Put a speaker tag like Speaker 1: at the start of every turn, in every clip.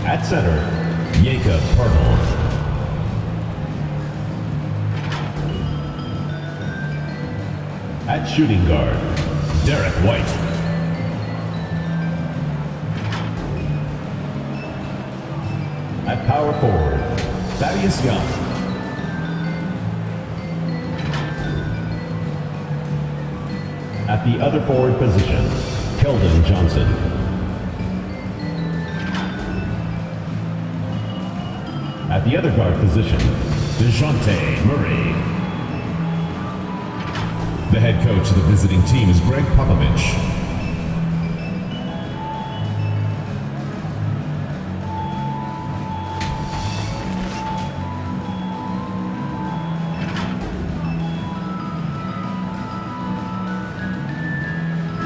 Speaker 1: At center, Jakob Pertl. At shooting guard, Derek White. At power forward, Thaddeus Young. At the other forward position, Keldon Johnson. At the other guard position, DeJounte Murray. The head coach of the visiting team is Greg Popovich.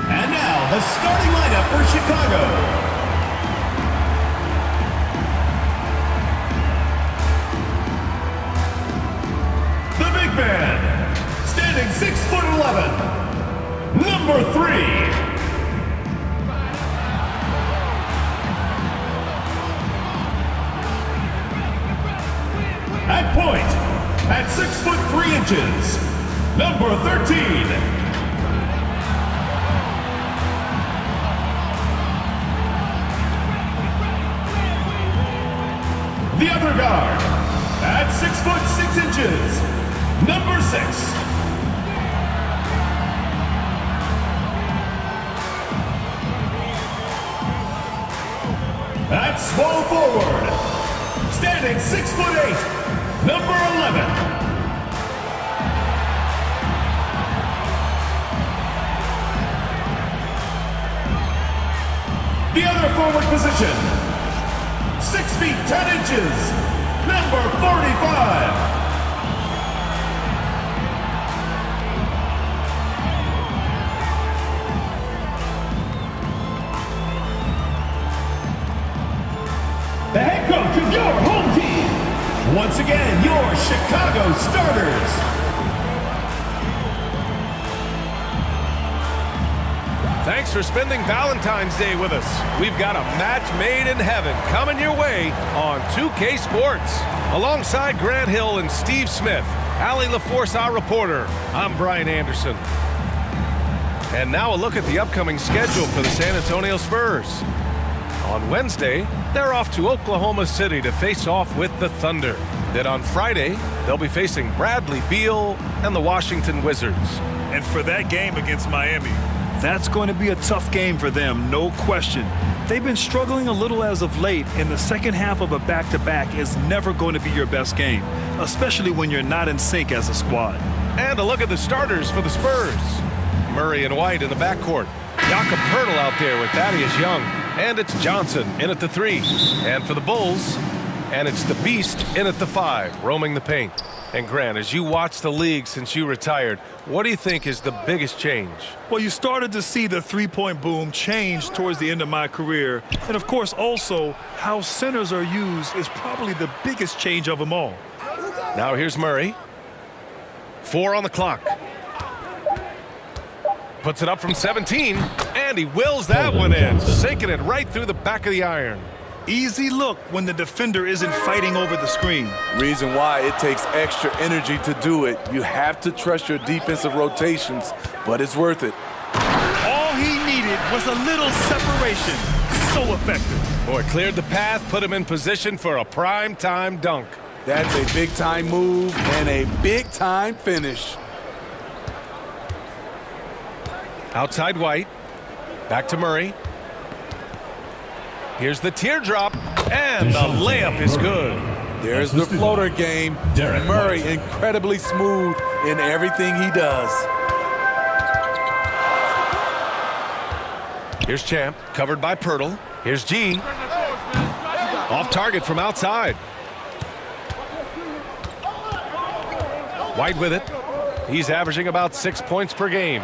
Speaker 1: And now, the starting lineup for Chicago. The big man, standing 6'11", number 3. At point, at 6'3", number 13. The other guard, at 6'6", number 6. At small forward, standing 6'8", number 11. The other forward position, 6 feet 10 inches, number 45. The head coach of your home team. Once again, your Chicago starters.
Speaker 2: Thanks for spending Valentine's Day with us. We've got a match made in heaven coming your way on 2K Sports. Alongside Grant Hill and Steve Smith, Allie LaForce, our reporter, I'm Brian Anderson. And now a look at the upcoming schedule for the San Antonio Spurs. On Wednesday, they're off to Oklahoma City to face off with the Thunder. Then on Friday, they'll be facing Bradley Beal and the Washington Wizards.
Speaker 3: And for that game against Miami, that's going to be a tough game for them, no question. They've been struggling a little as of late, and the second half of a back-to-back is never going to be your best game, especially when you're not in sync as a squad.
Speaker 2: And a look at the starters for the Spurs. Murray and White in the backcourt. Jakob Pertl out there with Thaddeus Young. And it's Johnson in at the 3. And for the Bulls, and it's the Beast in at the 5, roaming the paint. And Grant, as you watch the league since you retired, what do you think is the biggest change?
Speaker 3: Well, you started to see the three-point boom change towards the end of my career. And, of course, also how centers are used is probably the biggest change of them all.
Speaker 2: Now here's Murray. 4 on the clock. Puts it up from 17, and he wills that one in, sinking it right through the back of the iron.
Speaker 3: Easy look when the defender isn't fighting over the screen.
Speaker 4: Reason why it takes extra energy to do it. You have to trust your defensive rotations, but it's worth it.
Speaker 3: All he needed was a little separation. So effective.
Speaker 2: Boy, cleared the path, put him in position for a prime-time dunk.
Speaker 4: That's a big-time move and a big-time finish.
Speaker 2: Outside White. Back to Murray. Here's the teardrop, and the layup is good.
Speaker 4: There's the floater game. Murray incredibly smooth in everything he does.
Speaker 2: Here's Champ, covered by Pertl. Here's G. Off target from outside. White with it. He's averaging about 6 points per game.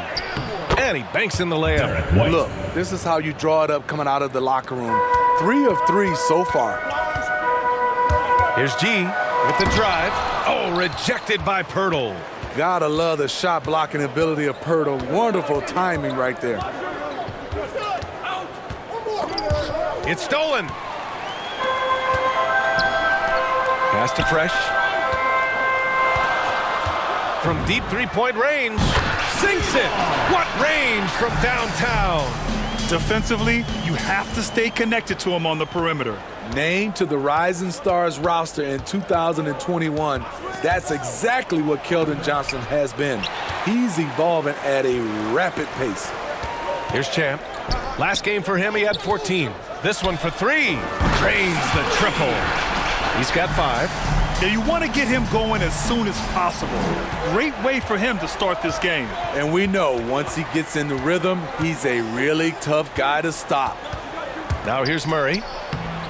Speaker 2: And he banks in the layup.
Speaker 4: Look, this is how you draw it up coming out of the locker room. 3 of 3 so far.
Speaker 2: Here's G with the drive. Oh, rejected by Pertl.
Speaker 4: Gotta love the shot blocking ability of Pertl. Wonderful timing right there.
Speaker 2: It's stolen. Pass to Fresh. From deep three-point range. Sinks it. What range from downtown.
Speaker 3: Defensively, you have to stay connected to him on the perimeter.
Speaker 4: Named to the Rising Stars roster in 2021, that's exactly what Keldon Johnson has been. He's evolving at a rapid pace.
Speaker 2: Here's Champ. Last game for him, he had 14. This one for 3. Drains the triple. He's got 5.
Speaker 3: Now you want to get him going as soon as possible. Great way for him to start this game.
Speaker 4: And we know once he gets in the rhythm, he's a really tough guy to stop.
Speaker 2: Now here's Murray.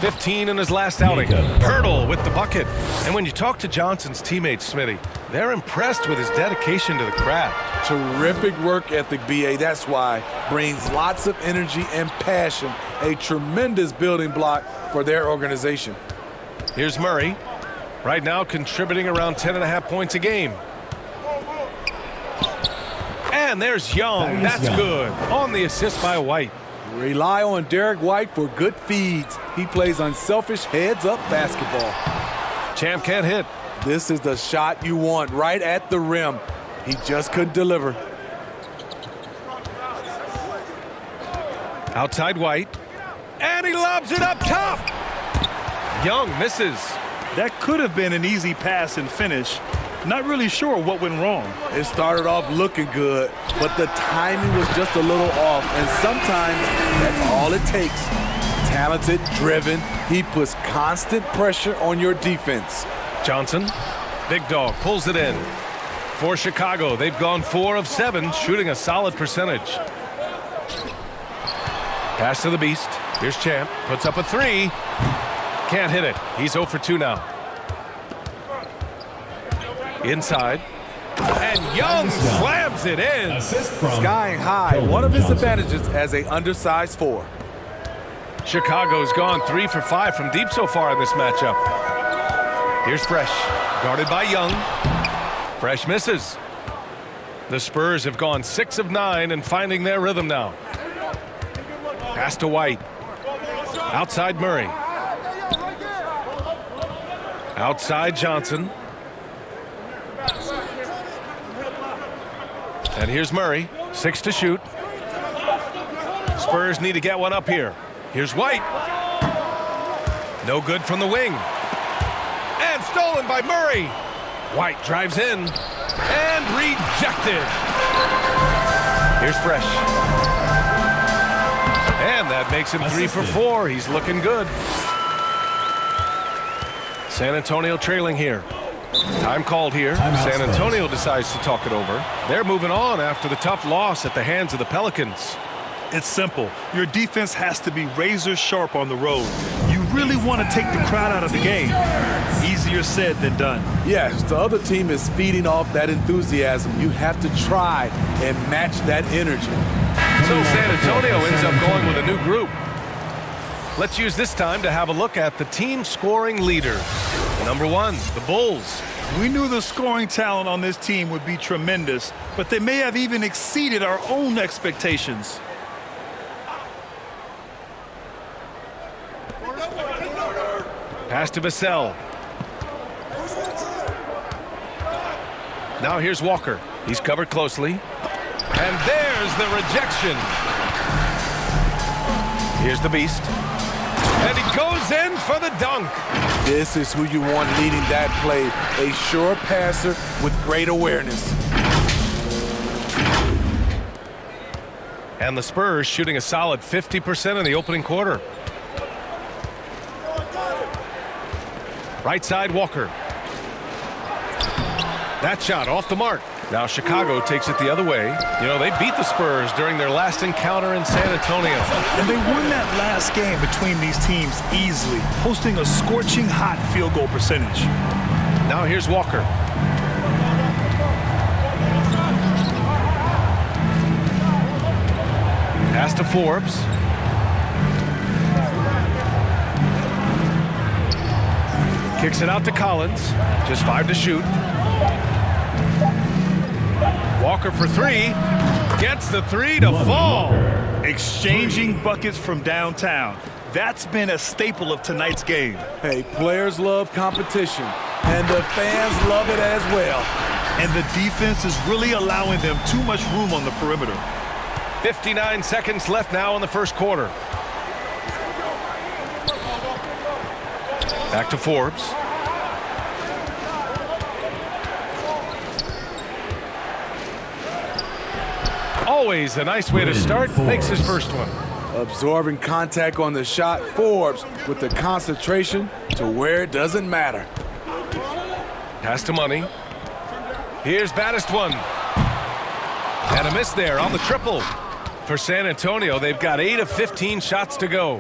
Speaker 2: 15 in his last outing. Pirtle with the bucket. And when you talk to Johnson's teammates, Smitty, they're impressed with his dedication to the craft.
Speaker 4: Terrific work ethic, B.A. That's why. Brings lots of energy and passion. A tremendous building block for their organization.
Speaker 2: Here's Murray. Right now contributing around 10.5 points a game. And there's Young. That's good. On the assist by White.
Speaker 4: Rely on Derek White for good feeds. He plays unselfish heads-up basketball.
Speaker 2: Champ can't hit.
Speaker 4: This is the shot you want right at the rim. He just couldn't deliver.
Speaker 2: Outside White. And he lobs it up top. Young misses.
Speaker 3: That could have been an easy pass and finish. Not really sure what went wrong.
Speaker 4: It started off looking good, but the timing was just a little off, and sometimes that's all it takes. Talented, driven, he puts constant pressure on your defense.
Speaker 2: Johnson, big dog, pulls it in. For Chicago, they've gone 4 of 7, shooting a solid percentage. Pass to the Beast. Here's Champ, puts up a 3. Can't hit it. He's 0 for 2 now. Inside. And Young slams it in.
Speaker 4: Skying high, one of his advantages as an undersized 4.
Speaker 2: Chicago's gone 3 for 5 from deep so far in this matchup. Here's Fresh, guarded by Young. Fresh misses. The Spurs have gone 6 of 9 and finding their rhythm now. Pass to White. Outside Murray. Outside Johnson. And here's Murray, 6 to shoot. Spurs need to get one up here. Here's White. No good from the wing. And stolen by Murray. White drives in and rejected. Here's Fresh. And that makes him 3 for 4. He's looking good. San Antonio trailing here. Time called here. San Antonio decides to talk it over. They're moving on after the tough loss at the hands of the Pelicans.
Speaker 3: It's simple. Your defense has to be razor sharp on the road. You really want to take the crowd out of the game. Easier said than done.
Speaker 4: Yes, the other team is feeding off that enthusiasm. You have to try and match that energy.
Speaker 2: So San Antonio ends up going with a new group. Let's use this time to have a look at the team scoring leaders. Number 1, the Bulls.
Speaker 3: We knew the scoring talent on this team would be tremendous, but they may have even exceeded our own expectations.
Speaker 2: Pass to Vassell. Now here's Walker. He's covered closely. And there's the rejection. Here's the Beast. And he goes in for the dunk.
Speaker 4: This is who you want leading that play. A sure passer with great awareness.
Speaker 2: And the Spurs shooting a solid 50% in the opening quarter. Right side, Walker. That shot off the mark. Now Chicago takes it the other way. You know, they beat the Spurs during their last encounter in San Antonio.
Speaker 3: And they won that last game between these teams easily, posting a scorching hot field goal percentage.
Speaker 2: Now here's Walker. Pass to Forbes. Kicks it out to Collins. Just 5 to shoot. Walker for 3. Gets the 3 to fall.
Speaker 3: Exchanging buckets from downtown. That's been a staple of tonight's game.
Speaker 4: Hey, players love competition, and the fans love it as well.
Speaker 3: And the defense is really allowing them too much room on the perimeter.
Speaker 2: 59 seconds left now in the first quarter. Back to Forbes. Always a nice way to start. Makes his first one.
Speaker 4: Absorbing contact on the shot, Forbes with the concentration to where it doesn't matter.
Speaker 2: Pass to Money. Here's baddest one. And a miss there on the triple. For San Antonio, they've got 8 of 15 shots to go.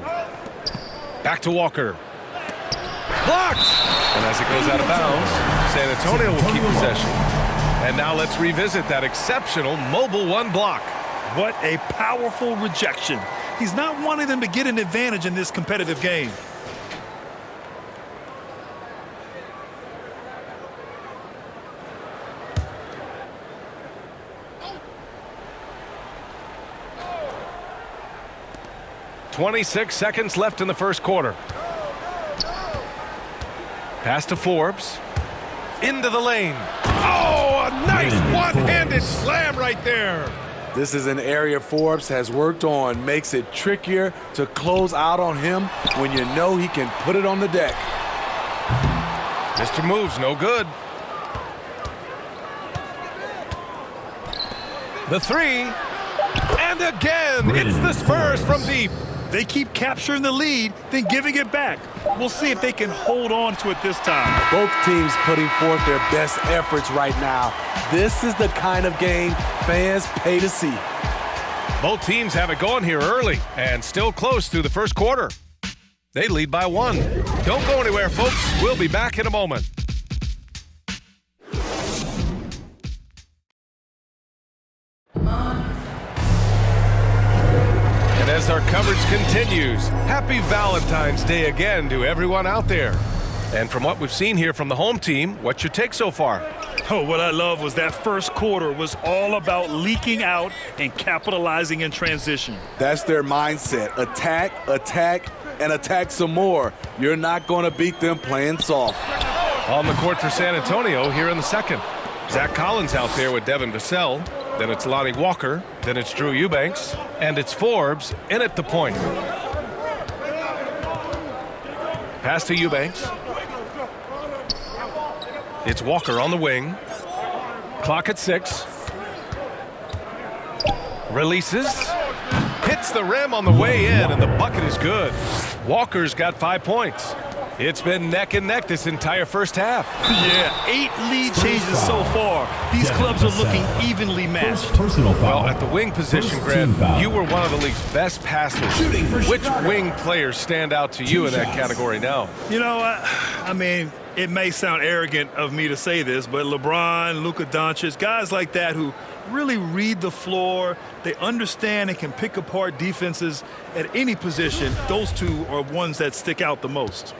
Speaker 2: Back to Walker. Blocked! And as it goes out of bounds, San Antonio will keep possession. And now let's revisit that exceptional mobile one block.
Speaker 3: What a powerful rejection. He's not wanting them to get an advantage in this competitive game.
Speaker 2: .26 seconds left in the first quarter. Pass to Forbes. Into the lane. Oh, a nice one-handed slam right there.
Speaker 4: This is an area Forbes has worked on. Makes it trickier to close out on him when you know he can put it on the deck.
Speaker 2: Mr. Moves, no good. The three. And again, it's the Spurs from deep.
Speaker 3: They keep capturing the lead, then giving it back. We'll see if they can hold on to it this time.
Speaker 4: Both teams putting forth their best efforts right now. This is the kind of game fans pay to see.
Speaker 2: Both teams have it going here early and still close through the first quarter. They lead by 1. Don't go anywhere, folks. We'll be back in a moment. And as our coverage continues, happy Valentine's Day again to everyone out there. And from what we've seen here from the home team, what's your take so far?
Speaker 3: Oh, what I love was that first quarter was all about leaking out and capitalizing in transition.
Speaker 4: That's their mindset. Attack, attack, and attack some more. You're not going to beat them playing soft.
Speaker 2: On the court for San Antonio here in the second. Zach Collins out there with Devin Vassell. Then it's Lonnie Walker. Then it's Drew Eubanks. And it's Forbes in at the point. Pass to Eubanks. It's Walker on the wing. Clock at 6. Releases. Hits the rim on the way in, and the bucket is good. Walker's got 5 points. It's been neck and neck this entire first half.
Speaker 3: Yeah, 8 lead changes so far. These clubs are looking evenly matched.
Speaker 2: Well, at the wing position, Grant, you were one of the league's best passers. Which wing players stand out to you in that category now?
Speaker 3: You know, I mean, it may sound arrogant of me to say this, but LeBron, Luka Doncic, guys like that who really read the floor, they understand and can pick apart defenses at any position. Those two are ones that stick out the most.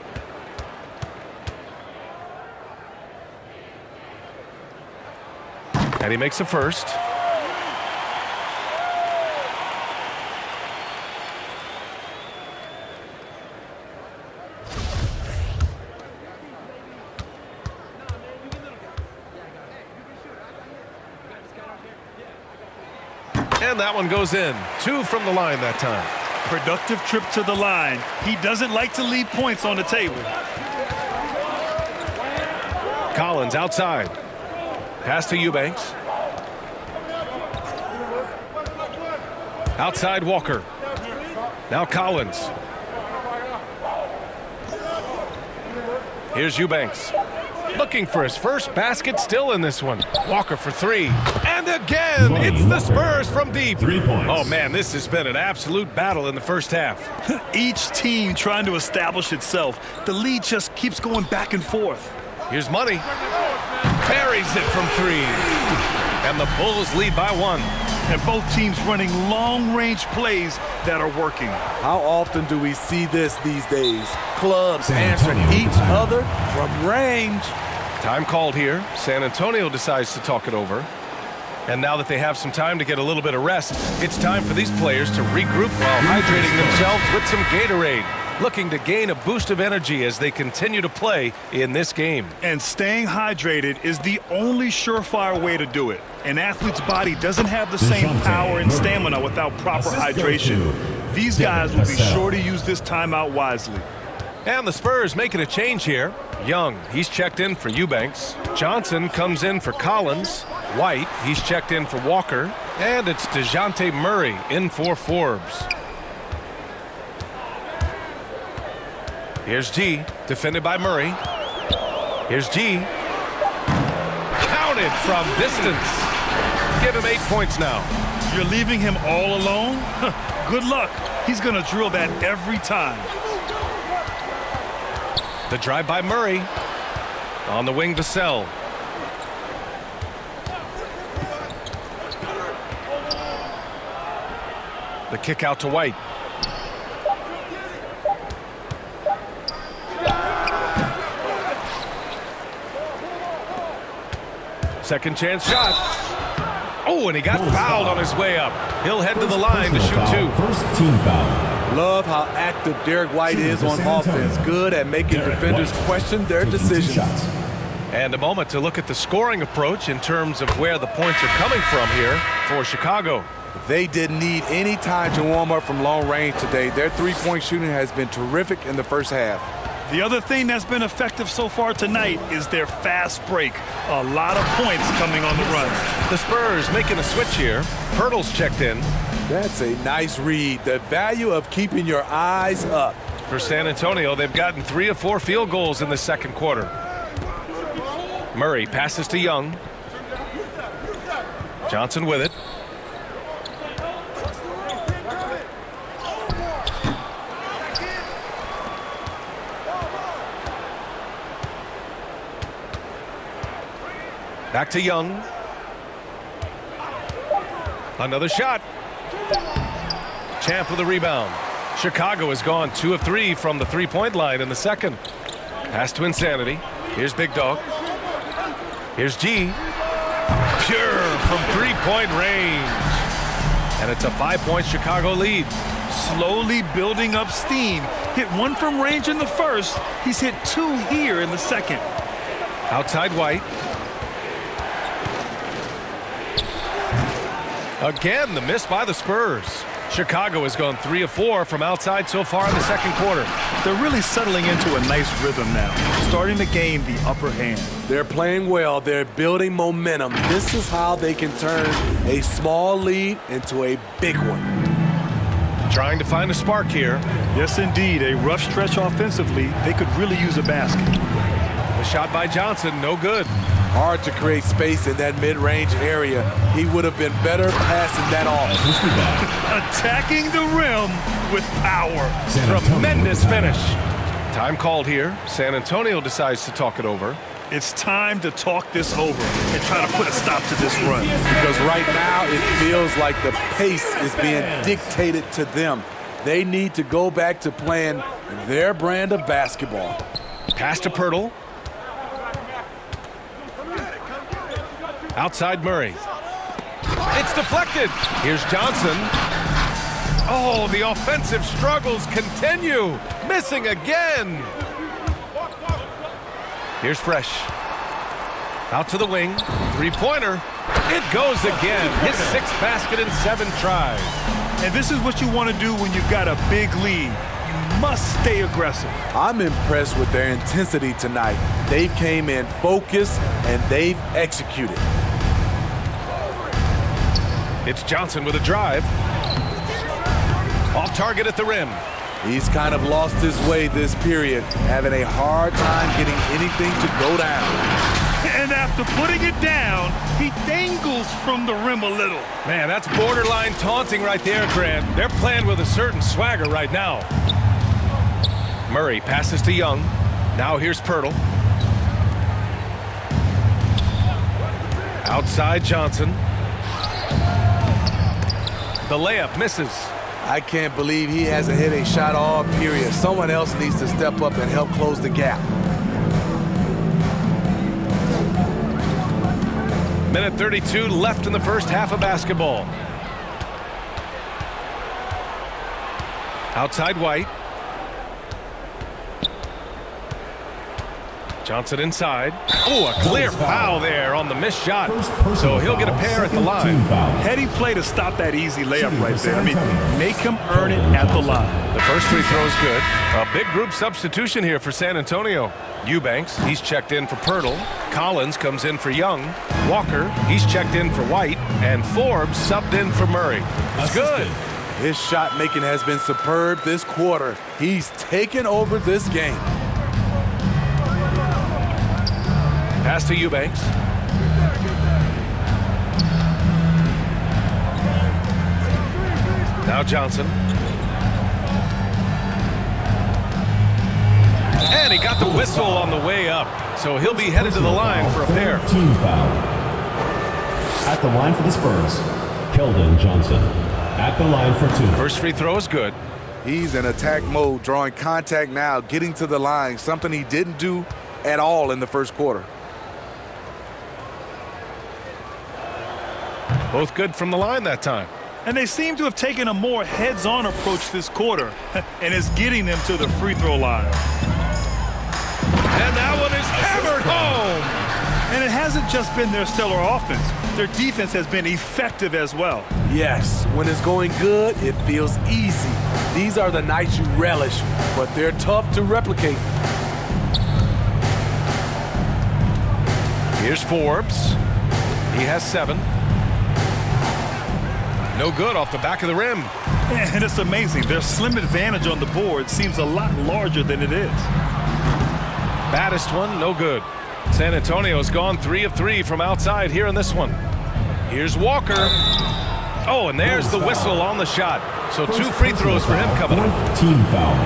Speaker 2: And he makes a first. And that one goes in. 2 from the line that time.
Speaker 3: Productive trip to the line. He doesn't like to leave points on the table.
Speaker 2: Collins outside. Pass to Eubanks. Outside Walker. Now Collins. Here's Eubanks. Looking for his first basket, still in this one. Walker for 3. And again, it's the Spurs from deep.
Speaker 1: 3 points.
Speaker 2: Oh, man, this has been an absolute battle in the first half.
Speaker 3: Each team trying to establish itself. The lead just keeps going back and forth.
Speaker 2: Here's Money. Buries it from 3. And the Bulls lead by 1.
Speaker 3: And both teams running long-range plays that are working.
Speaker 4: How often do we see this these days? Clubs answering each other from range.
Speaker 2: Time called here. San Antonio decides to talk it over. And now that they have some time to get a little bit of rest, it's time for these players to regroup while hydrating themselves with some Gatorade. looking to gain a boost of energy as they continue to play in this game.
Speaker 3: And staying hydrated is the only surefire way to do it. An athlete's body doesn't have the same power and stamina without proper hydration. These guys will be sure to use this timeout wisely.
Speaker 2: And the Spurs making a change here. Young, he's checked in for Eubanks. Johnson comes in for Collins. White, he's checked in for Walker. And it's DeJounte Murray in for Forbes. Here's G, defended by Murray. Here's G. Counted from distance. Give him 8 points now.
Speaker 3: You're leaving him all alone? Good luck. He's going to drill that every time.
Speaker 2: The drive by Murray. On the wing, Vassell. The kick out to White. Second chance shot. Oh, and he got fouled on his way up. He'll head to the line to shoot two.
Speaker 1: First team foul.
Speaker 4: Love how active Derek White is on offense. Good at making defenders question their decisions.
Speaker 2: And a moment to look at the scoring approach in terms of where the points are coming from here for Chicago.
Speaker 4: They didn't need any time to warm up from long range today. Their three-point shooting has been terrific in the first half.
Speaker 3: The other thing that's been effective so far tonight is their fast break. A lot of points coming on the run.
Speaker 2: The Spurs making a switch here. Pirtle's checked in.
Speaker 4: That's a nice read. The value of keeping your eyes up.
Speaker 2: For San Antonio, they've gotten 3 of 4 field goals in the second quarter. Murray passes to Young. Johnson with it. Back to Young. Another shot. Champ with a rebound. Chicago has gone 2 of 3 from the three-point line in the second. Pass to Insanity. Here's Big Dog. Here's G. Pure from three-point range. And it's a 5-point Chicago lead.
Speaker 3: Slowly building up steam. Hit 1 from range in the first. He's hit 2 here in the second.
Speaker 2: Outside White. Again, the miss by the Spurs. Chicago has gone 3 of 4 from outside so far in the second quarter.
Speaker 3: They're really settling into a nice rhythm now, starting to gain the upper hand.
Speaker 4: They're playing well. They're building momentum. This is how they can turn a small lead into a big one.
Speaker 2: Trying to find a spark here.
Speaker 3: Yes, indeed. A rough stretch offensively. They could really use a basket.
Speaker 2: The shot by Johnson, no good.
Speaker 4: Hard to create space in that mid-range area. He would have been better passing that off.
Speaker 3: Attacking the rim with power.
Speaker 2: Tremendous finish. Time called here. San Antonio decides to talk it over.
Speaker 3: It's time to talk this over and try to put a stop to this run.
Speaker 4: Because right now it feels like the pace is being dictated to them. They need to go back to playing their brand of basketball.
Speaker 2: Pass to Pirtle. Outside Murray. It's deflected. Here's Johnson. Oh, the offensive struggles continue. Missing again. Here's Fresh. Out to the wing. Three-pointer. It goes again. His 6th basket in 7 tries.
Speaker 3: And this is what you want to do when you've got a big lead. You must stay aggressive.
Speaker 4: I'm impressed with their intensity tonight. They've came in focused and they've executed.
Speaker 2: It's Johnson with a drive. Off target at the rim.
Speaker 4: He's kind of lost his way this period, having a hard time getting anything to go down.
Speaker 3: And after putting it down, he dangles from the rim a little.
Speaker 2: Man, that's borderline taunting right there, Grant. They're playing with a certain swagger right now. Murray passes to Young. Now here's Pirtle. Outside Johnson. The layup misses.
Speaker 4: I can't believe he hasn't hit a shot all period. Someone else needs to step up and help close the gap.
Speaker 2: Minute 32 left in the first half of basketball. Outside White. Johnson inside. Oh, a clear foul there on the missed shot. So he'll get a pair at the line.
Speaker 3: Heady play to stop that easy layup right there. I mean, make him earn it at the line.
Speaker 2: The first free throw is good. A big group substitution here for San Antonio. Eubanks, he's checked in for Pirtle. Collins comes in for Young. Walker, he's checked in for White. And Forbes subbed in for Murray. It's good.
Speaker 4: His shot making has been superb this quarter. He's taken over this game.
Speaker 2: Pass to Eubanks. Now Johnson. And he got the whistle on the way up. So he'll be headed to the line for a pair.
Speaker 5: Team foul. At the line for the Spurs, Keldon Johnson. At the line for 2.
Speaker 2: First free throw is good.
Speaker 4: He's in attack mode, drawing contact now, getting to the line, something he didn't do at all in the first quarter.
Speaker 2: Both good from the line that time.
Speaker 3: And they seem to have taken a more heads-on approach this quarter, and it's getting them to the free throw line.
Speaker 2: And that one is hammered home.
Speaker 3: And it hasn't just been their stellar offense. Their defense has been effective as well.
Speaker 4: Yes, when it's going good, it feels easy. These are the nights you relish, but they're tough to replicate.
Speaker 2: Here's Forbes. He has 7. No good off the back of the rim.
Speaker 3: And it's amazing. Their slim advantage on the board seems a lot larger than it is.
Speaker 2: Baddest one, no good. San Antonio's gone 3 of 3 from outside here in this one. Here's Walker. Oh, and there's the whistle on the shot. So 2 free throws for him coming up.
Speaker 5: Team foul.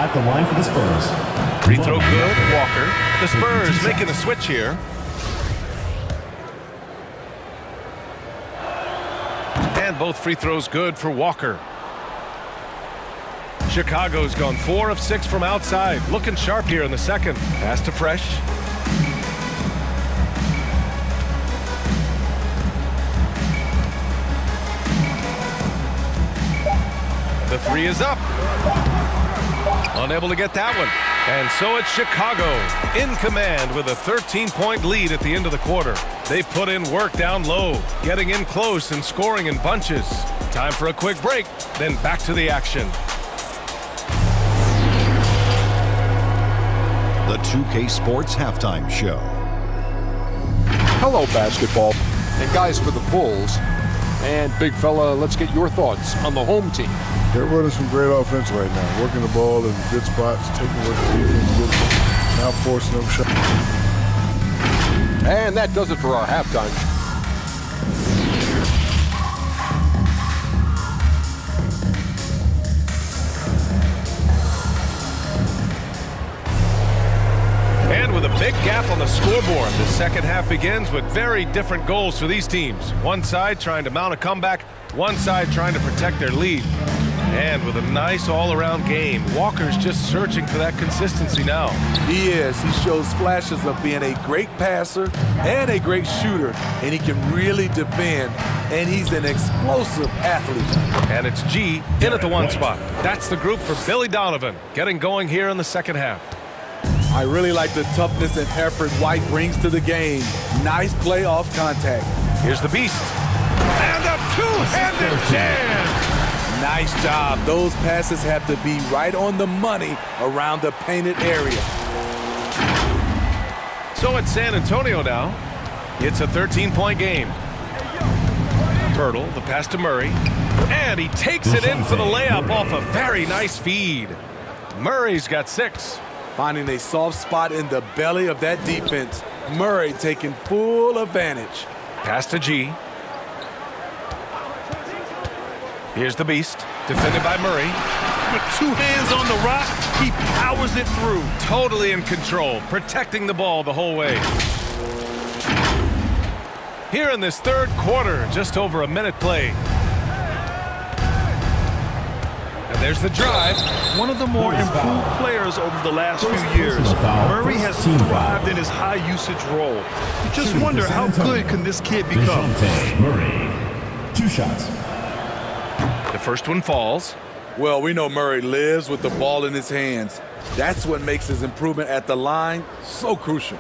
Speaker 5: At the line for the Spurs.
Speaker 2: Free throw good, Walker. The Spurs making a switch here. And both free throws good for Walker. Chicago's gone 4 of 6 from outside. Looking sharp here in the second. Pass to Fresh. The 3 is up. Unable to get that one. And so it's Chicago in command with a 13-point lead at the end of the quarter. They put in work down low, getting in close and scoring in bunches. Time for a quick break, then back to the action.
Speaker 6: The 2K Sports Halftime Show.
Speaker 7: Hello, basketball. And guys, for the Bulls, and big fella, let's get your thoughts on the home team.
Speaker 8: They're running some great offense right now, working the ball in good spots, taking what the defense gives them, now forcing them shots.
Speaker 7: And that does it for our halftime.
Speaker 2: And with a big gap on the scoreboard, the second half begins with very different goals for these teams. One side trying to mount a comeback, one side trying to protect their lead. And with a nice all-around game, Walker's just searching for that consistency now.
Speaker 4: He is. He shows flashes of being a great passer and a great shooter, and he can really defend, and he's an explosive athlete.
Speaker 2: And it's G in at the 1 spot. That's the group for Billy Donovan, getting going here in the second half.
Speaker 4: I really like the toughness and effort White brings to the game. Nice play off contact.
Speaker 2: Here's the Beast. And a two-handed jam!
Speaker 4: Nice job. Those passes have to be right on the money around the painted area.
Speaker 2: So it's San Antonio now. It's a 13-point game. Pirtle, the pass to Murray. And he takes it in for the layup off a very nice feed. Murray's got 6.
Speaker 4: Finding a soft spot in the belly of that defense. Murray taking full advantage.
Speaker 2: Pass to G. Here's the Beast, defended by Murray.
Speaker 3: With 2 hands on the rock, he powers it through.
Speaker 2: Totally in control, protecting the ball the whole way. Here in this third quarter, just over a minute played. And there's the drive.
Speaker 3: One of the more improved players over the last few years. Murray has thrived in his high-usage role. You just wonder how good can this kid become.
Speaker 5: Murray, 2 shots.
Speaker 2: The first one falls.
Speaker 4: Well, we know Murray lives with the ball in his hands. That's what makes his improvement at the line so crucial.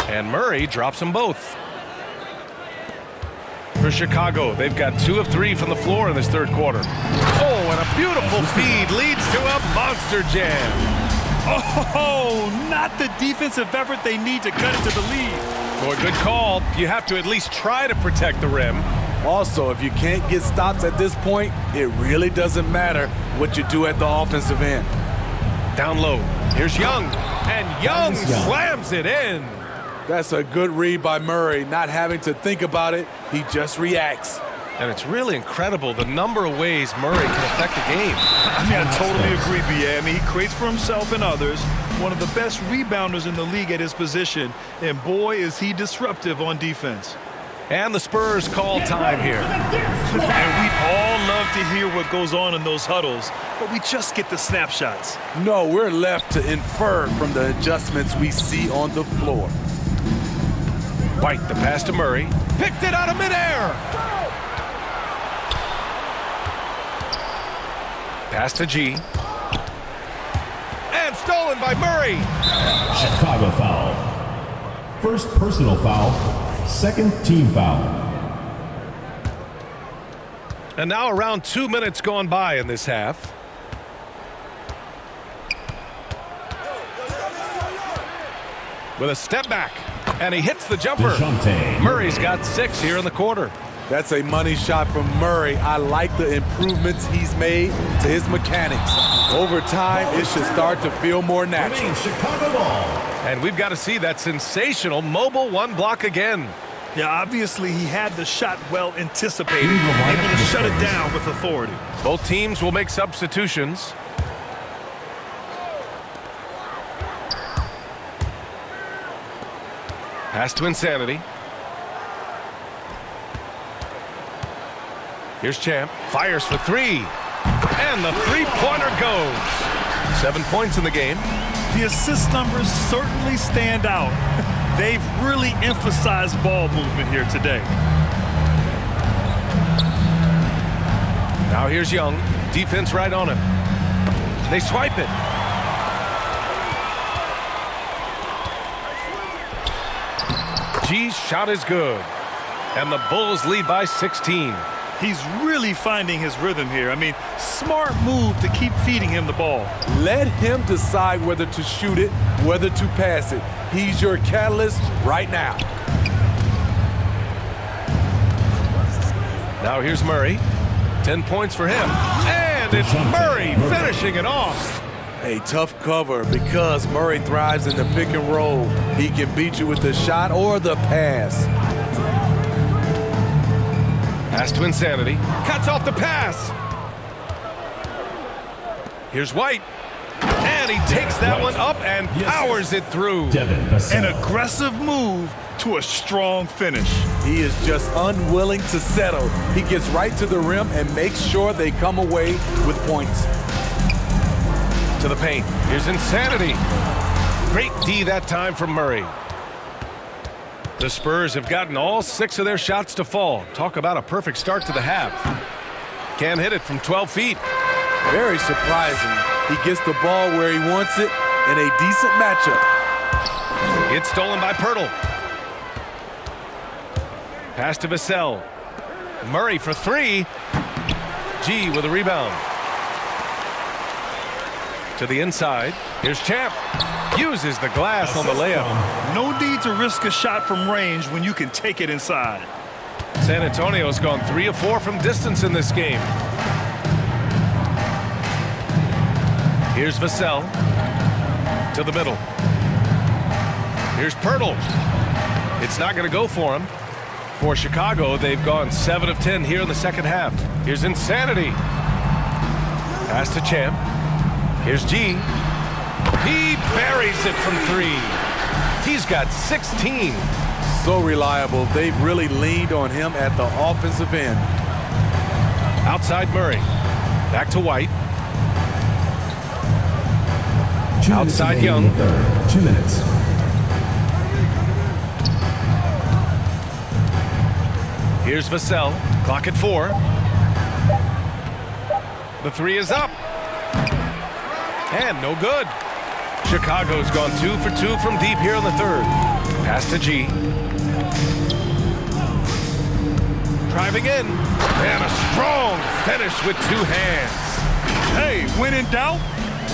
Speaker 2: And Murray drops them both. For Chicago, they've got 2 of 3 from the floor in this third quarter. Oh, and a beautiful feed leads to a monster jam.
Speaker 3: Oh, not the defensive effort they need to cut it to the lead.
Speaker 2: Boy, good call. You have to at least try to protect the rim.
Speaker 4: Also, if you can't get stops at this point, it really doesn't matter what you do at the offensive end.
Speaker 2: Down low. Here's Young. And Young slams it in.
Speaker 4: That's a good read by Murray. Not having to think about it, he just reacts.
Speaker 2: And it's really incredible the number of ways Murray can affect the game.
Speaker 3: I mean, I totally agree, B.A. I mean, he creates for himself and others. One of the best rebounders in the league at his position. And boy, is he disruptive on defense.
Speaker 2: And the Spurs call time here.
Speaker 3: And we'd all love to hear what goes on in those huddles, but we just get the snapshots.
Speaker 4: No, we're left to infer from the adjustments we see on the floor.
Speaker 2: White, the pass to Murray. Picked it out of midair. Pass to G. And stolen by Murray.
Speaker 5: Chicago foul. First personal foul. Second team foul.
Speaker 2: And now around 2 minutes gone by in this half. With a step back. And he hits the jumper. Murray's got 6 here in the quarter.
Speaker 4: That's a money shot from Murray. I like the improvements he's made to his mechanics. Over time, it should start to feel more natural.
Speaker 5: Chicago ball.
Speaker 2: And we've got to see that sensational mobile one block again.
Speaker 3: Yeah, obviously he had the shot well anticipated, able to shut it down with authority.
Speaker 2: Both teams will make substitutions. Pass to Insanity. Here's Champ. Fires for 3. And the three-pointer goes. 7 points in the game.
Speaker 3: The assist numbers certainly stand out. They've really emphasized ball movement here today.
Speaker 2: Now here's Young. Defense right on him. They swipe it. G's shot is good. And the Bulls lead by 16.
Speaker 3: He's really finding his rhythm here. I mean, smart move to keep feeding him the ball.
Speaker 4: Let him decide whether to shoot it, whether to pass it. He's your catalyst right now.
Speaker 2: Now here's Murray. 10 points for him. And it's Murray finishing it off.
Speaker 4: A tough cover because Murray thrives in the pick and roll. He can beat you with the shot or the pass.
Speaker 2: Pass to Insanity. Cuts off the pass. Here's White. And he takes that one up and powers it through.
Speaker 3: An aggressive move to a strong finish.
Speaker 4: He is just unwilling to settle. He gets right to the rim and makes sure they come away with points.
Speaker 2: To the paint. Here's Insanity. Great D that time from Murray. The Spurs have gotten all 6 of their shots to fall. Talk about a perfect start to the half. Can't hit it from 12 feet.
Speaker 4: Very surprising. He gets the ball where he wants it in a decent matchup.
Speaker 2: It's stolen by Pirtle. Pass to Vassell. Murray for 3. G with a rebound. To the inside. Here's Champ. Uses the glass on the layup.
Speaker 3: No need to risk a shot from range when you can take it inside.
Speaker 2: San Antonio's gone 3 of 4 from distance in this game. Here's Vassell. To the middle. Here's Pirtle. It's not going to go for him. For Chicago, they've gone 7 of 10 here in the second half. Here's Insanity. Pass to Champ. Here's G. He buries it from 3. He's got 16.
Speaker 4: So reliable. They've really leaned on him at the offensive end.
Speaker 2: Outside Murray. Back to White. Outside Young.
Speaker 5: 2 minutes.
Speaker 2: Here's Vassell. Clock at 4. The three is up. And no good. Chicago's gone 2 for 2 from deep here in the third. Pass to G. Driving in. And a strong finish with 2 hands.
Speaker 3: Hey, when in doubt,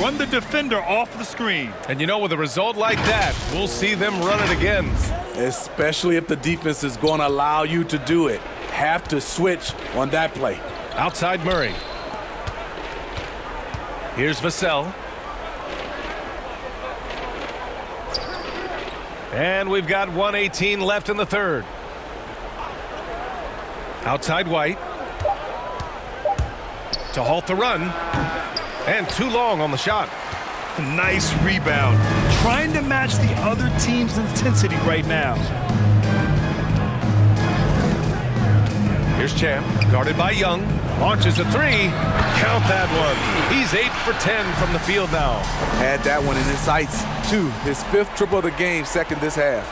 Speaker 3: run the defender off the screen.
Speaker 2: And you know, with a result like that, we'll see them run it again.
Speaker 4: Especially if the defense is going to allow you to do it. Have to switch on that play.
Speaker 2: Outside Murray. Here's Vassell. And we've got 1:18 left in the third. Outside White. To halt the run. And too long on the shot.
Speaker 3: Nice rebound. Trying to match the other team's intensity right now.
Speaker 2: Here's Champ, guarded by Young. Launches a three. Count that one. He's 8 for 10 from the field now.
Speaker 4: Had that one in his sights, too. His 5th triple of the game, second this half.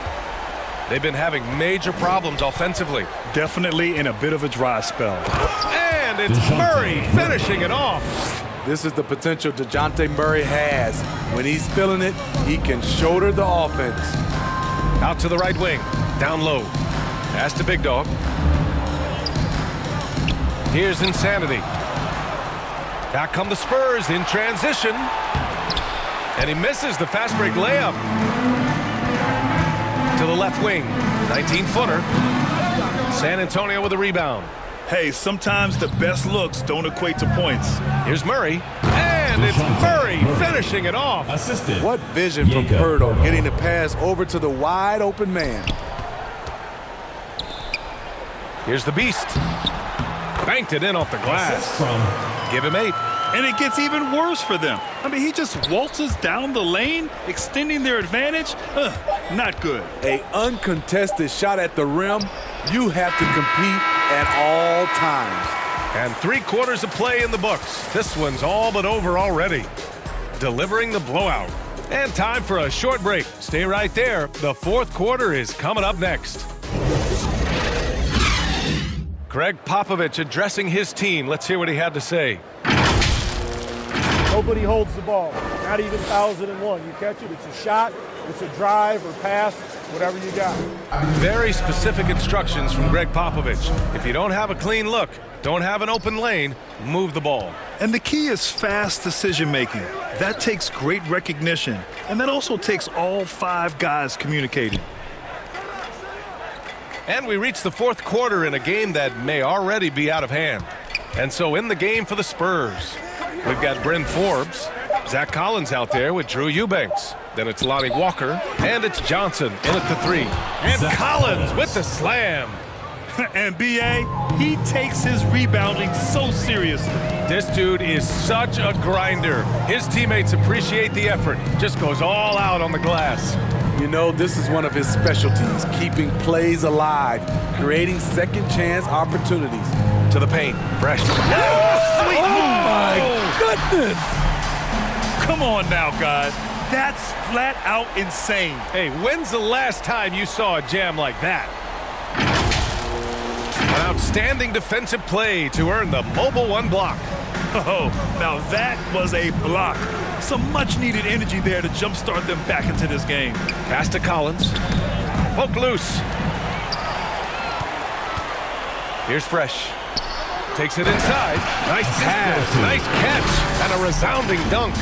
Speaker 2: They've been having major problems offensively.
Speaker 3: Definitely in a bit of a dry spell.
Speaker 2: And it's Murray finishing it off.
Speaker 4: This is the potential DeJounte Murray has. When he's feeling it, he can shoulder the offense.
Speaker 2: Out to the right wing. Down low. Pass to Big Dog. Here's Insanity. Back come the Spurs in transition. And he misses the fast break layup. To the left wing. 19-footer. San Antonio with a rebound.
Speaker 3: Hey, sometimes the best looks don't equate to points.
Speaker 2: Here's Murray. And it's Murray finishing it off.
Speaker 5: Assisted.
Speaker 4: What vision from Pirtle, getting the pass over to the wide open man.
Speaker 2: Here's the Beast. Banked it in off the glass. Give him 8.
Speaker 3: And it gets even worse for them. I mean, he just waltzes down the lane, extending their advantage. Not good.
Speaker 4: A uncontested shot at the rim. You have to compete at all times.
Speaker 2: And 3 quarters of play in the books. This one's all but over already. Delivering the blowout. And time for a short break. Stay right there. The 4th quarter is coming up next. Greg Popovich addressing his team. Let's hear what he had to say.
Speaker 9: Nobody holds the ball, not even 1,001. You catch it, it's a shot, it's a drive or pass, whatever you got.
Speaker 2: Very specific instructions from Greg Popovich. If you don't have a clean look, don't have an open lane, move the ball.
Speaker 3: And the key is fast decision-making. That takes great recognition, and that also takes all 5 guys communicating.
Speaker 2: And we reach the 4th quarter in a game that may already be out of hand. And so in the game for the Spurs, we've got Bryn Forbes, Zach Collins out there with Drew Eubanks. Then it's Lonnie Walker, and it's Johnson in at the 3. And Collins with the slam.
Speaker 3: And B.A., he takes his rebounding so seriously.
Speaker 2: This dude is such a grinder. His teammates appreciate the effort. Just goes all out on the glass.
Speaker 4: You know, this is one of his specialties, keeping plays alive, creating second chance opportunities.
Speaker 2: To the paint. Fresh.
Speaker 3: Oh, sweet move.
Speaker 4: My goodness.
Speaker 3: Come on now, guys. That's flat out insane.
Speaker 2: Hey, when's the last time you saw a jam like that? An outstanding defensive play to earn the Mobile 1 block.
Speaker 3: Oh, now that was a block. Some much-needed energy there to jumpstart them back into this game.
Speaker 2: Pass to Collins. Poke loose. Here's Fresh. Takes it inside. Nice pass. Nice catch. And a resounding dunk.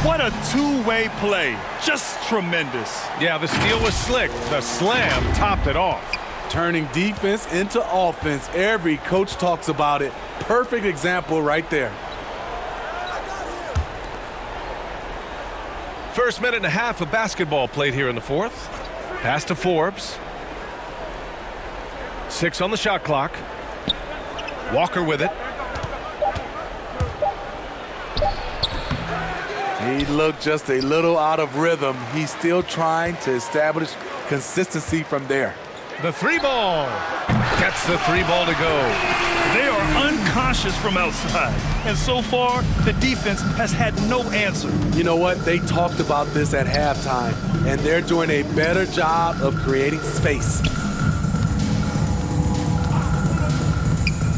Speaker 3: What a two-way play. Just tremendous.
Speaker 2: Yeah, the steal was slick. The slam topped it off.
Speaker 4: Turning defense into offense. Every coach talks about it. Perfect example right there.
Speaker 2: First minute and a half of basketball played here in the 4th. Pass to Forbes. 6 on the shot clock. Walker with it.
Speaker 4: He looked just a little out of rhythm. He's still trying to establish consistency from there.
Speaker 2: The 3 ball. Gets the 3 ball to go.
Speaker 3: They are unconscious from outside. And so far, the defense has had no answer.
Speaker 4: You know what? They talked about this at halftime, and they're doing a better job of creating space.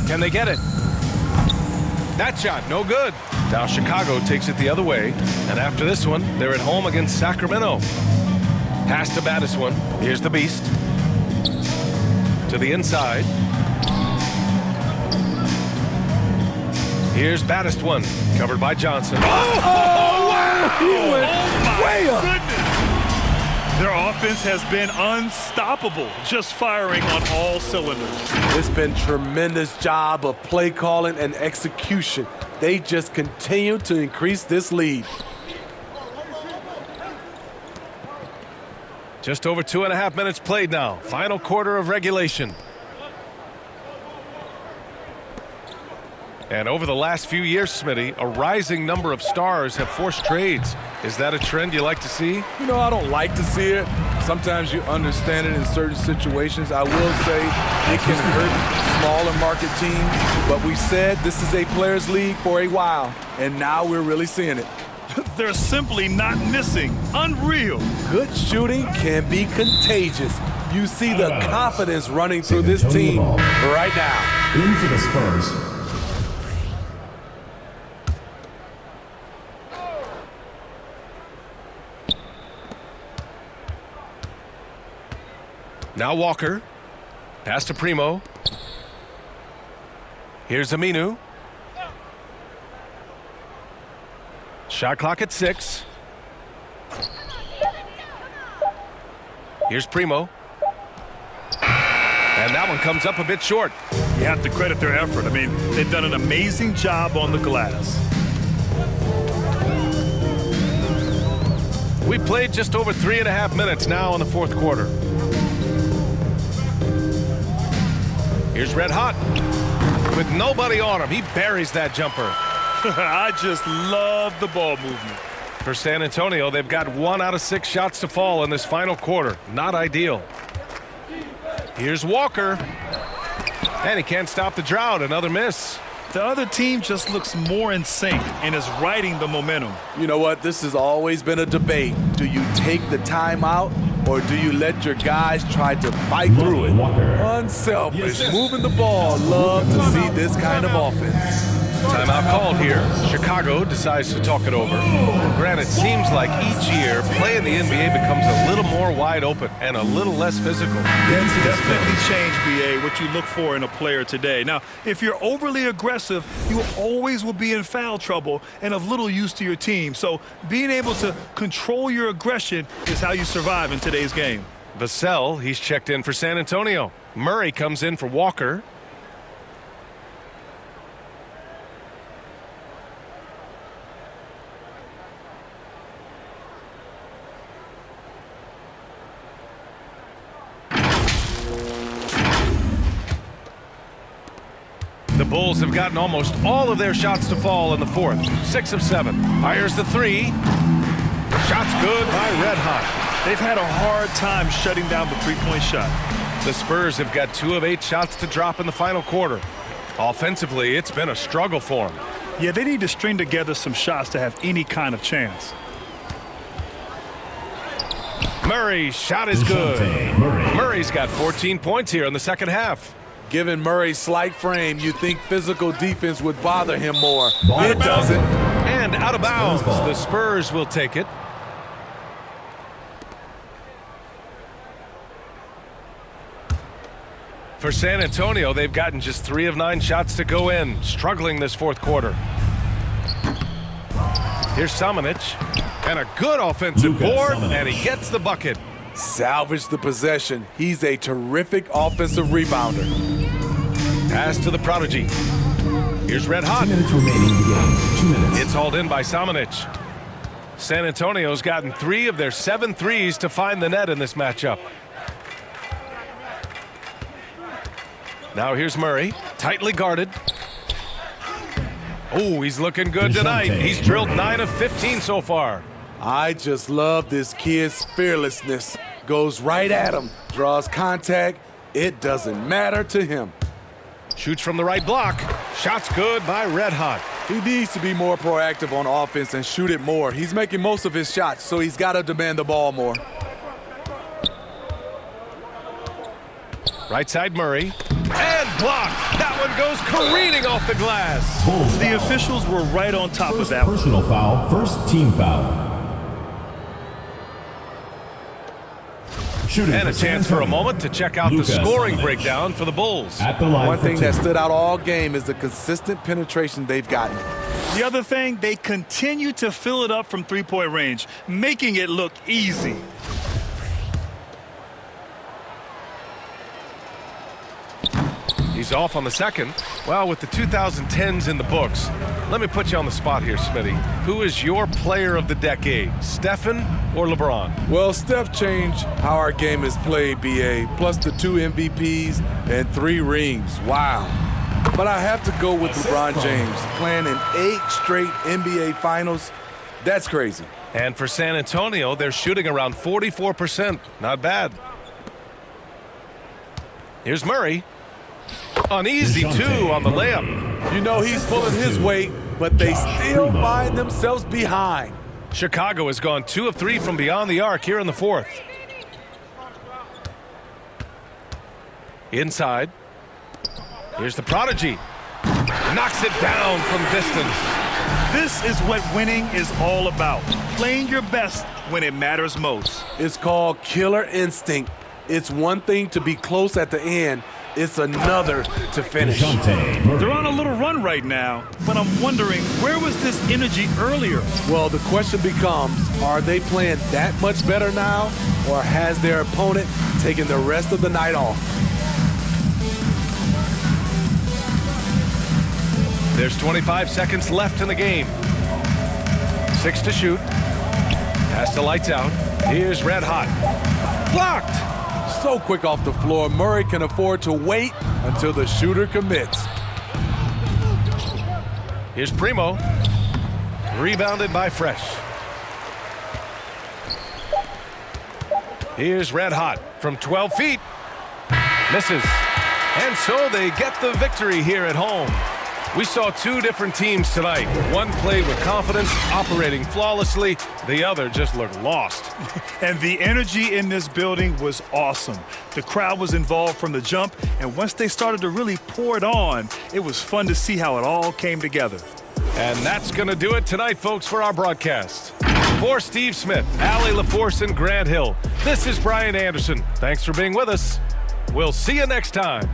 Speaker 2: Can they get it? That shot, no good. Now Chicago takes it the other way. And after this one, they're at home against Sacramento. Pass to Battis. Here's the Beast. To the inside. Here's Battis. Covered by Johnson.
Speaker 3: Oh,
Speaker 4: wow! He went way up.
Speaker 3: Goodness. Their offense has been unstoppable, just firing on all cylinders.
Speaker 4: It's been tremendous job of play calling and execution. They just continue to increase this lead.
Speaker 2: Just over 2.5 minutes played now. Final quarter of regulation. And over the last few years, Smitty, a rising number of stars have forced trades. Is that a trend you like to see?
Speaker 4: You know, I don't like to see it. Sometimes you understand it in certain situations. I will say it can hurt smaller market teams. But we said this is a players' league for a while, and now we're really seeing it.
Speaker 3: They're simply not missing. Unreal.
Speaker 4: Good shooting can be contagious. You see the confidence running through this team right now.
Speaker 5: In for the Spurs.
Speaker 2: Now Walker. Pass to Primo. Here's Aminu. Shot clock at 6. Here's Primo. And that one comes up a bit short.
Speaker 3: You have to credit their effort. I mean, they've done an amazing job on the glass.
Speaker 2: We played just over 3.5 minutes now in the fourth quarter. Here's Red Hot. With nobody on him, he buries that jumper.
Speaker 3: I just love the ball movement.
Speaker 2: For San Antonio, they've got 1 out of 6 shots to fall in this final quarter. Not ideal. Here's Walker. And he can't stop the drought. Another miss.
Speaker 3: The other team just looks more in sync and is riding the momentum.
Speaker 4: You know what? This has always been a debate. Do you take the timeout or do you let your guys try to fight through it? Unselfish. Moving the ball. Love to see this kind of offense.
Speaker 2: Timeout called here. Chicago decides to talk it over. Granted, it seems like each year, play in the NBA becomes a little more wide open and a little less physical.
Speaker 3: That's definitely changed, BA, what you look for in a player today. Now, if you're overly aggressive, you always will be in foul trouble and of little use to your team. So being able to control your aggression is how you survive in today's game.
Speaker 2: Vassell, he's checked in for San Antonio. Murray comes in for Walker. The Bulls have gotten almost all of their shots to fall in the fourth. 6 of 7. Fires the 3. Shot's good by Red Hot.
Speaker 3: They've had a hard time shutting down the three-point shot.
Speaker 2: The Spurs have got 2 of 8 shots to drop in the final quarter. Offensively, it's been a struggle for them.
Speaker 3: Yeah, they need to string together some shots to have any kind of chance.
Speaker 2: Murray's shot is good. Murray's got 14 points here in the second half.
Speaker 4: Given Murray's slight frame, you think physical defense would bother him more. It doesn't.
Speaker 2: And out of bounds. The Spurs will take it. For San Antonio, they've gotten just 3 of 9 shots to go in, struggling this fourth quarter. Here's Samanic, and a good offensive board, and he gets the bucket.
Speaker 4: Salvage the possession. He's a terrific offensive rebounder.
Speaker 2: Pass to the prodigy. Here's Red Hot.
Speaker 5: 2 minutes remaining in the game. 2 minutes.
Speaker 2: It's hauled in by Samanic. San Antonio's gotten 3 of their 7 threes to find the net in this matchup. Now here's Murray, tightly guarded. Oh, he's looking good tonight. He's drilled 9 of 15 so far.
Speaker 4: I just love this kid's fearlessness. Goes right at him, draws contact. It doesn't matter to him.
Speaker 2: Shoots from the right block. Shot's good by Red Hot.
Speaker 4: He needs to be more proactive on offense and shoot it more. He's making most of his shots, so he's got to demand the ball more.
Speaker 2: Right side Murray. And blocked. That That one goes careening off the glass.
Speaker 5: Bulls
Speaker 3: The
Speaker 5: foul.
Speaker 3: officials were right on top of
Speaker 5: First
Speaker 3: that one.
Speaker 5: personal foul, first team foul. Shooting
Speaker 2: And a
Speaker 5: for San
Speaker 2: chance for a
Speaker 5: Antonio.
Speaker 2: moment to check out the
Speaker 5: Lucas
Speaker 2: scoring
Speaker 5: Doncic.
Speaker 2: breakdown for the Bulls.
Speaker 5: At the line
Speaker 4: One
Speaker 5: for
Speaker 4: thing
Speaker 5: two.
Speaker 4: that stood out all game is the consistent penetration they've gotten.
Speaker 3: The other thing, they continue to fill it up from three-point range, making it look easy.
Speaker 2: He's off on the second. Well, with the 2010s in the books, let me put you on the spot here, Smitty. Who is your player of the decade, Stephen or LeBron?
Speaker 4: Well, Steph changed how our game is played, BA, plus the 2 MVPs and 3 rings. Wow. But I have to go with LeBron James, playing in 8 straight NBA Finals. That's crazy.
Speaker 2: And for San Antonio, they're shooting around 44%. Not bad. Here's Murray. An easy 2 on the layup.
Speaker 4: You know he's pulling his weight, but they still find themselves behind.
Speaker 2: Chicago has gone 2 of 3 from beyond the arc here in the fourth. Inside. Here's the prodigy. Knocks it down from distance.
Speaker 3: This is what winning is all about. Playing your best when it matters most.
Speaker 4: It's called killer instinct. It's one thing to be close at the end. It's another to finish.
Speaker 5: DeJounte Murray.
Speaker 3: They're on a little run right now, but I'm wondering, where was this energy earlier?
Speaker 4: Well, the question becomes, are they playing that much better now, or has their opponent taken the rest of the night off?
Speaker 2: There's 25 seconds left in the game. 6 to shoot. Pass to lights out. Here's red hot. Blocked.
Speaker 4: So quick off the floor, Murray can afford to wait until the shooter commits.
Speaker 2: Here's Primo. Rebounded by Fresh. Here's red hot from 12 feet. Misses. And so they get the victory here at home. We saw 2 different teams tonight. One played with confidence, operating flawlessly. The other just looked lost.
Speaker 3: And the energy in this building was awesome. The crowd was involved from the jump, and once they started to really pour it on, it was fun to see how it all came together.
Speaker 2: And that's going to do it tonight, folks, for our broadcast. For Steve Smith, Allie LaForce, and Grant Hill, this is Brian Anderson. Thanks for being with us. We'll see you next time.